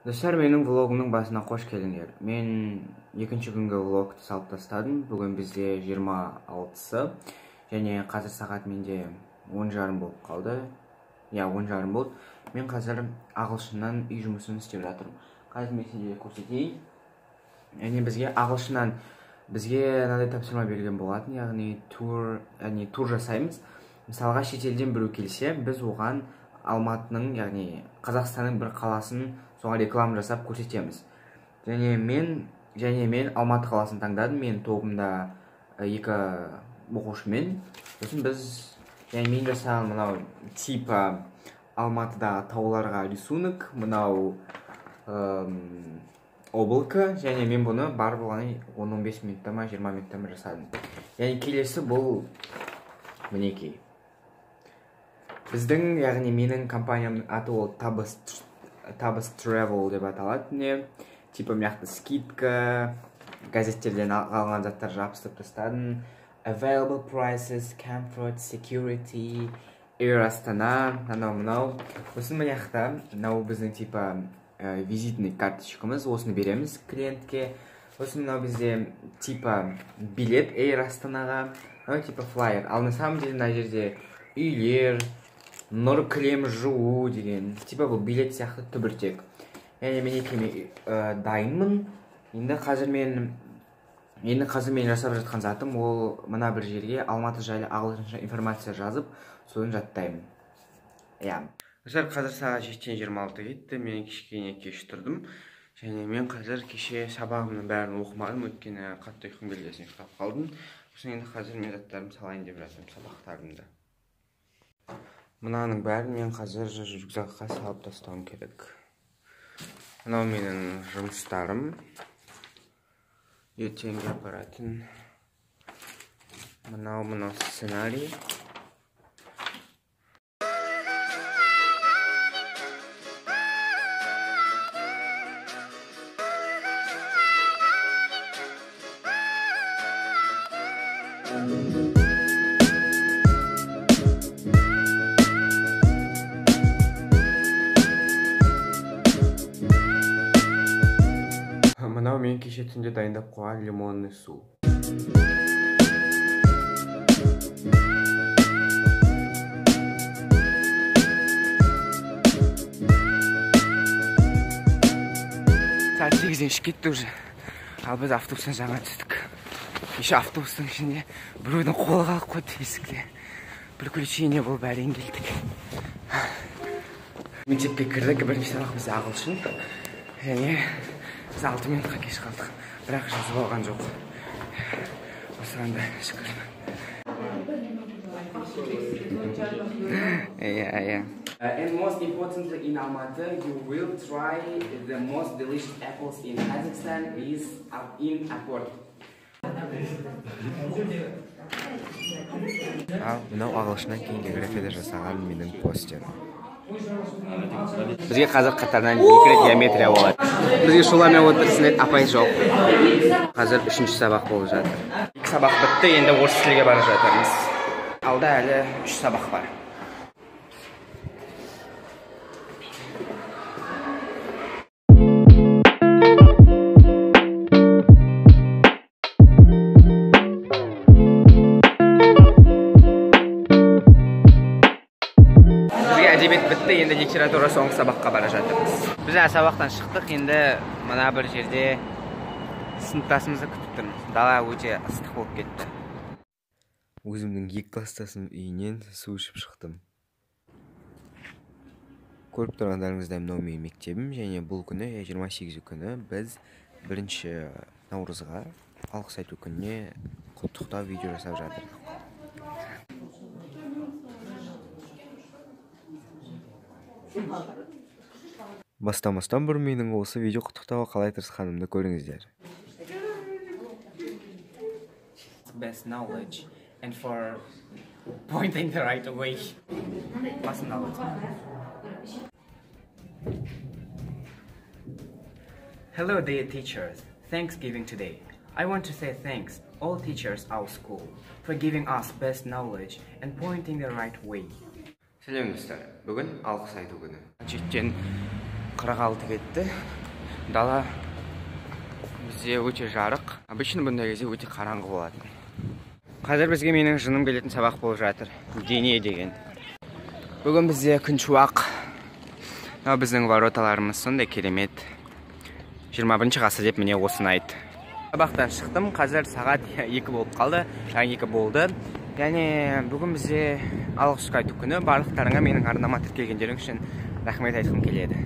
Достар, менің влогымның басына қош келдіңдер. Мен екінші күнгі влогты салып тастадым. Бүгін бізде 26-сы және қазір сағат менде 10:30 болып қалды. 10:30 болды. Мен қазір ағылшыннан үй жұмысын істеп жатырмын. Қазір мен сіздерге көрсетейін. Яғни бізге мынандай тапсырма берген болатын, яғни тур жасаймыз. Мысалға шетелден біреу келсе, біз оған Алматының, яғни Қазақстанның бір қаласын соған реклама жасап көрсетеміз. Және мен Алматы қаласын таңдадым. Мен тобымда екі оқушымен. Сосын мен жасаған мынау типа Алматыдағы тауларға рисунок, мынау облако, және мен бұны бар болғаны 10-15 минутта ма 20 минутта ма жасадым. Яғни келесі бұл мінекей. Біздің, яғни менің компаниямның аты ол Табыс Travel деп аталады. Типа мияқты скидка, газеттерден алған заттар жабыстырып тастадым. Available prices, comfort, security, Air Астана, мынау. Сосын мияқта, мынау біздің типа визитный карточкамыз, осыны береміз клиентке. Сосын мынау бізде типа билет Air Астанаға, мынау типа флайер. Ал на самом деле мына жерде үйлер, нұр кілем жуу деген, типа бұл билет сияқты түбіртек. Яғни мен екеуі дайынмын. Енді қазір мен жасап жатқан затым ол мына бір жерге Алматы жайлы ағылшынша информация жазып, соны жаттаймын. Қазір сағат 7:26 кетті. Мен кішкене кеш тұрдым. Және мен қазір кеше сабағымның бәрін оқымадым, өйткені қатты ұйқым келді, ұйықтап қалдым. Сосын енді қазір мен заттарымды салайын деп жатырмын, сабақтарымды. Мынаның бәрін мен қазір рюкзакқа салып тастауым керек. Мынау менің жұмыстарым. Ертеңге апаратын. Мынау сценарий. Мынау мен кеше түнде дайындап қойған лимонный су. Сағат 8-ден ішіп кетті уже. Ал біз автобустан жаңа түстік. Кеше автобустың ішінде біреудің қолы қалып қойды есікте. Приключение болып әрең келдік. Мектепке кірдік, бірінші сабақ бізде ағылшын. Және біз 6 минутқа кеш қалдық. Бірақ жазып алған жоқ. Осыған да шүкір. And most importantly in Almaty, you will try the most delicious apples in Kazakhstan is in Aport. Мынау ағылшыннан кейін географияда жасаған менің постерім. Бізге қазір қатарынан 2 рет геометрия болады. Бізге шуламен отырсын ет апай жоқ. Қазір 3-ші сабақ болып жатыр. 2 сабақ бітті, енді орыс тілге бара жатырмыз. Алда әлі 3 сабақ бар. Әдебиет бітті, енді литература соңғы сабаққа бара жатырмыз. Біз сабақтан шықтық, енді мына бір жерде сыныптасымызды күтіп тұрмыз. Дала өте ыстық болып кетті. Өзімнің 2 класстасым үйінен су ішіп шықтым. Көріп тұрғандарыңыздай мынау менің мектебім, және бұл күні 28 күні біз 1 наурызға алғыс айту күніне құттықтау видео жасап жатырмыз. Бастамастан бұрын менің осы видео құттықтауға қалай тырысқанымды көріңіздер. Best knowledge and for pointing the right way. Best knowledge. Hello dear teachers. Thanksgiving today. I want to say thanks all teachers our school for giving us best knowledge and pointing the right way. Сәлем достар. Бүгін алғыс айту күні. Жеттен 46 кетті. Дала бізде өте жарық. Обычно бұндай кезде өте қараңғы болады. Қазір бізге менің жыным келетін сабақ болып жатыр. Дене деген. Бүгін бізде күн шуақ. Біздің вороталарымыз сондай керемет. 21 ғасыр деп міне осыны айт. Сабақтан шықтым. Қазір сағат 2 болып қалды. Жаңа 2 болды. Яғни бүгін бізде алғыс айту күні. Барлықтарыңа менің арнама тіркелгендерің үшін рахмет айтқым келеді.